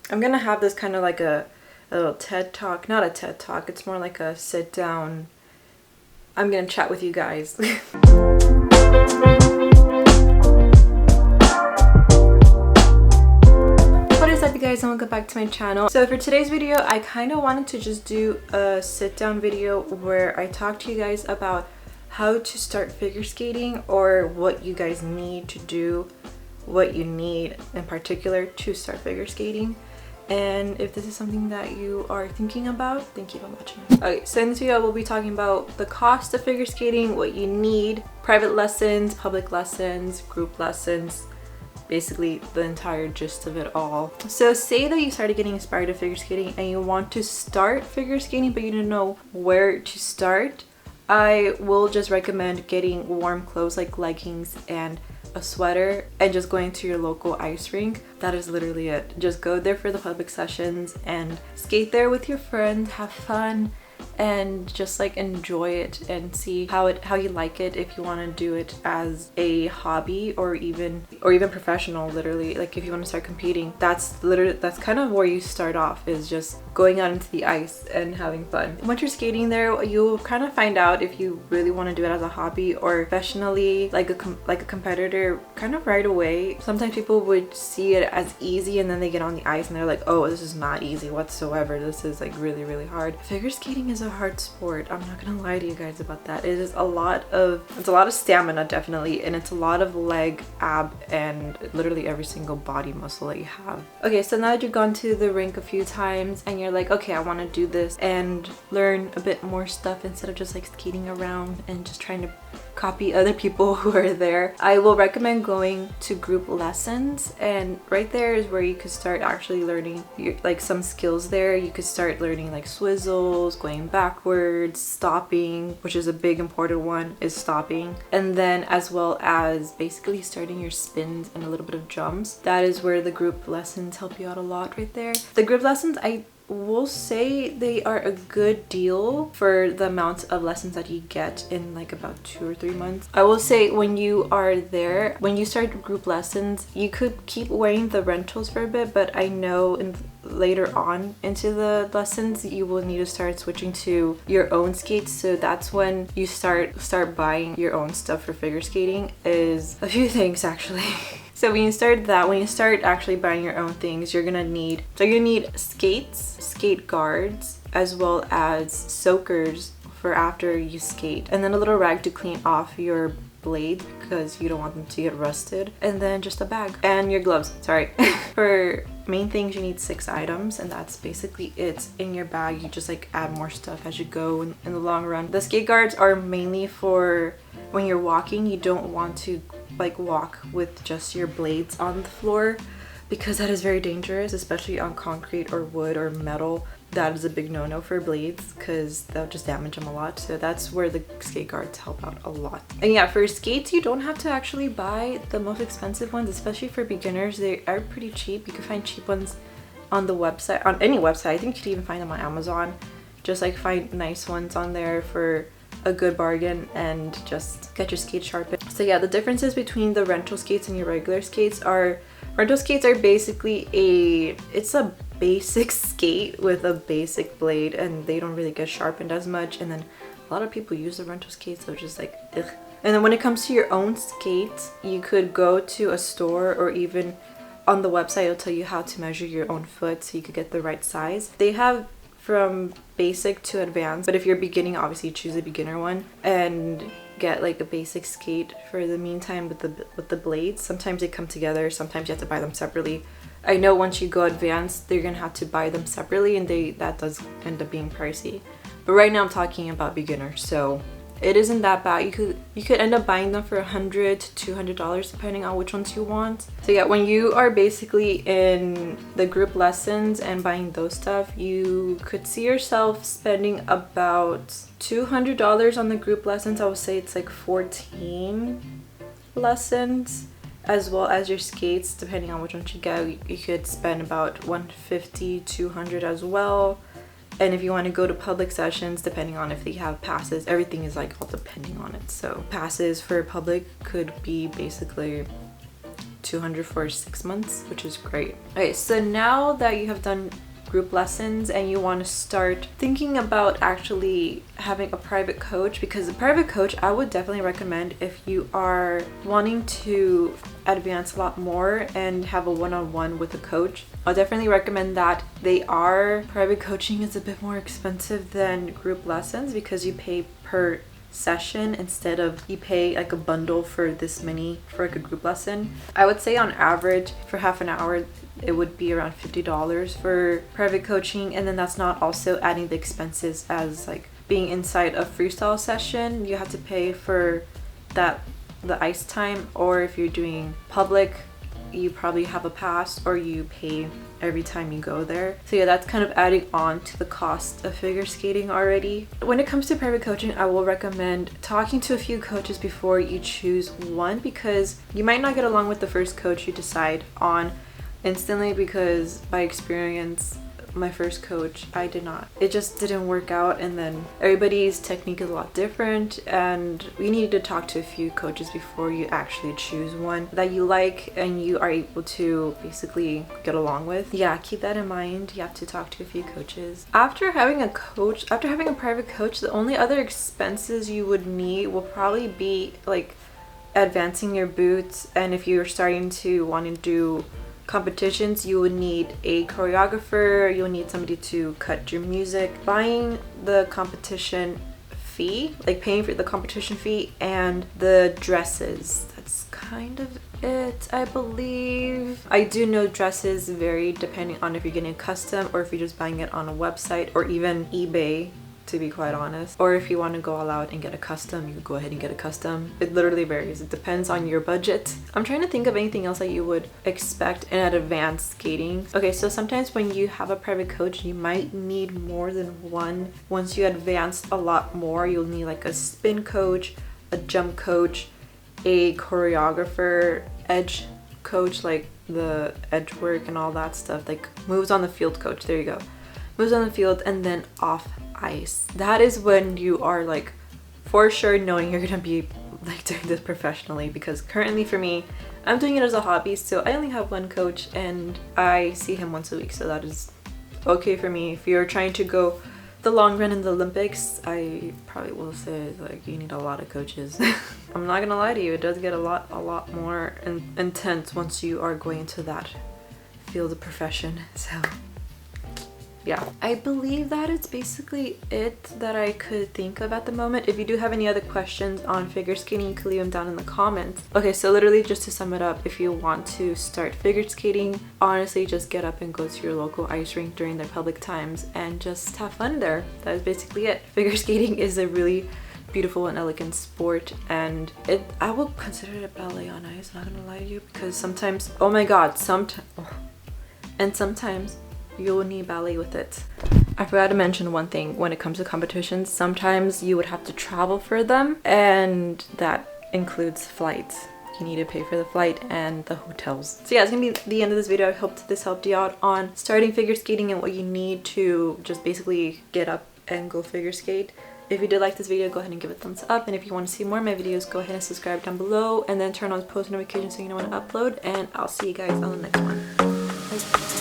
I'm gonna have this kind of like a little TED talk. Not a TED talk, it's more like a sit down. I'm gonna chat with you guys. What is up, you guys, and welcome back to my channel. So for today's video, I kind of wanted to just do a sit down video where I talk to you guys about how to start figure skating, or what you guys need to do, what you need in particular to start figure skating. And if this is something that you are thinking about, then keep on watching. Okay, so in this video we'll be talking about the cost of figure skating, what you need, private lessons, public lessons, group lessons, basically the entire gist of it all. So say that you started getting inspired of figure skating and you want to start figure skating but you don't know where to start. I will just recommend getting warm clothes like leggings and a sweater and just going to your local ice rink. That is literally it. Just go there for the public sessions and skate there with your friends, have fun, and just like enjoy it and see how you like it, if you want to do it as a hobby or even professional. Literally, like if you want to start competing, that's kind of where you start off, is just going out into the ice and having fun. Once you're skating there, you'll kind of find out if you really want to do it as a hobby or professionally, like a competitor, kind of right away. Sometimes people would see it as easy and then they get on the ice and they're like, oh, this is not easy whatsoever, this is like really hard. Figure skating is a hard sport. I'm not gonna lie to you guys about that. It's a lot of stamina, definitely, and it's a lot of leg, ab, and literally every single body muscle that you have. Okay, so now that you've gone to the rink a few times and you're like, okay, I want to do this and learn a bit more stuff instead of just like skating around and just trying to copy other people who are there, I will recommend going to group lessons. And right there is where you could start actually learning like some skills there. You could start learning like swizzles, going backwards, stopping, which is a big important one, is stopping, and then as well as basically starting your spins and a little bit of jumps. That is where the group lessons help you out a lot right there. The group lessons, I will say they are a good deal for the amount of lessons that you get in like about 2 or 3 months. I will say when you are there, when you start group lessons, you could keep wearing the rentals for a bit, but I know later on into the lessons you will need to start switching to your own skates. So that's when you start buying your own stuff for figure skating. Is a few things actually. So when you start actually buying your own things, you're gonna need skates, skate guards, as well as soakers for after you skate, and then a little rag to clean off your blades because you don't want them to get rusted, and then just a bag and your gloves. Sorry. For main things, you need 6 items, and that's basically it. In your bag, you just like add more stuff as you go in the long run. The skate guards are mainly for when you're walking. You don't want to like walk with just your blades on the floor because that is very dangerous, especially on concrete or wood or metal. That is a big no-no for blades because they'll just damage them a lot. So that's where the skate guards help out a lot. And yeah, for skates, you don't have to actually buy the most expensive ones, especially for beginners. They are pretty cheap. You can find cheap ones on the website, on any website. I think you could even find them on Amazon. Just like find nice ones on there for a good bargain and just get your skates sharpened. So yeah, the differences between the rental skates and your regular skates are, rental skates are basically it's a basic skate with a basic blade, and they don't really get sharpened as much, and then a lot of people use the rental skates, so it's just like ugh. And then when it comes to your own skates, you could go to a store, or even on the website it'll tell you how to measure your own foot so you could get the right size. They have from basic to advanced, but if you're beginning, obviously choose a beginner one and get like a basic skate for the meantime with the blades. Sometimes they come together, sometimes you have to buy them separately. I know once you go advanced, they're gonna have to buy them separately, and that does end up being pricey. But right now I'm talking about beginners, so it isn't that bad. You could end up buying them for $100 to $200 depending on which ones you want. So yeah, when you are basically in the group lessons and buying those stuff, you could see yourself spending about $200 on the group lessons. I would say it's like 14 lessons, as well as your skates. Depending on which ones you get, you could spend about $150 to $200 as well. And if you want to go to public sessions, depending on if they have passes, everything is like all depending on it. So passes for public could be basically $200 for 6 months, which is great. Okay, so now that you have done group lessons and you want to start thinking about actually having a private coach, because a private coach I would definitely recommend if you are wanting to advance a lot more and have a one-on-one with a coach. I'll definitely recommend that. Private coaching is a bit more expensive than group lessons because you pay per session instead of you pay like a bundle for this many for like a group lesson. I would say on average for half an hour it would be around $50 for private coaching, and then that's not also adding the expenses as like being inside a freestyle session. You have to pay for that, the ice time, or if you're doing public you probably have a pass or you pay every time you go there. So yeah, that's kind of adding on to the cost of figure skating already. When it comes to private coaching, I will recommend talking to a few coaches before you choose one, because you might not get along with the first coach you decide on instantly, because by experience my first coach, I did not. It just didn't work out, and then everybody's technique is a lot different, and you need to talk to a few coaches before you actually choose one that you like and you are able to basically get along with. Yeah, keep that in mind. You have to talk to a few coaches. After having a private coach, the only other expenses you would need will probably be like advancing your boots, and if you're starting to want to do competitions, you would need a choreographer, you'll need somebody to cut your music, buying the competition fee, like paying for the competition fee, and the dresses. That's kind of it, I believe. I do know dresses vary depending on if you're getting a custom or if you're just buying it on a website or even eBay, to be quite honest. Or if you want to go all out and get a custom, you can go ahead and get a custom. It literally varies. It depends on your budget. I'm trying to think of anything else that you would expect in an advanced skating. Okay, so sometimes when you have a private coach, you might need more than one. Once you advance a lot more, you'll need like a spin coach, a jump coach, a choreographer, edge coach, like the edge work and all that stuff, like moves on the field coach. There you go. Moves on the field, and then off ice. That is when you are like for sure knowing you're gonna be like doing this professionally, because currently for me, I'm doing it as a hobby, so I only have one coach and I see him once a week, so that is okay for me. If you're trying to go the long run in the Olympics, I probably will say like you need a lot of coaches. I'm not gonna lie to you, it does get a lot more intense once you are going into that field of profession. So yeah, I believe that it's basically it that I could think of at the moment. If you do have any other questions on figure skating, you can leave them down in the comments. Okay, so literally just to sum it up, if you want to start figure skating, honestly just get up and go to your local ice rink during their public times and just have fun there. That is basically it. Figure skating is a really beautiful and elegant sport, and I will consider it a ballet on ice, not gonna lie to you, because sometimes, oh my god, sometimes you'll need ballet with it. I forgot to mention one thing when it comes to competitions. Sometimes you would have to travel for them, and that includes flights. You need to pay for the flight and the hotels. So yeah, it's gonna be the end of this video. I hope this helped you out on starting figure skating and what you need to just basically get up and go figure skate. If you did like this video, go ahead and give it a thumbs up, and if you want to see more of my videos, go ahead and subscribe down below and then turn on post notifications so you know when I upload, and I'll see you guys on the next one. Bye.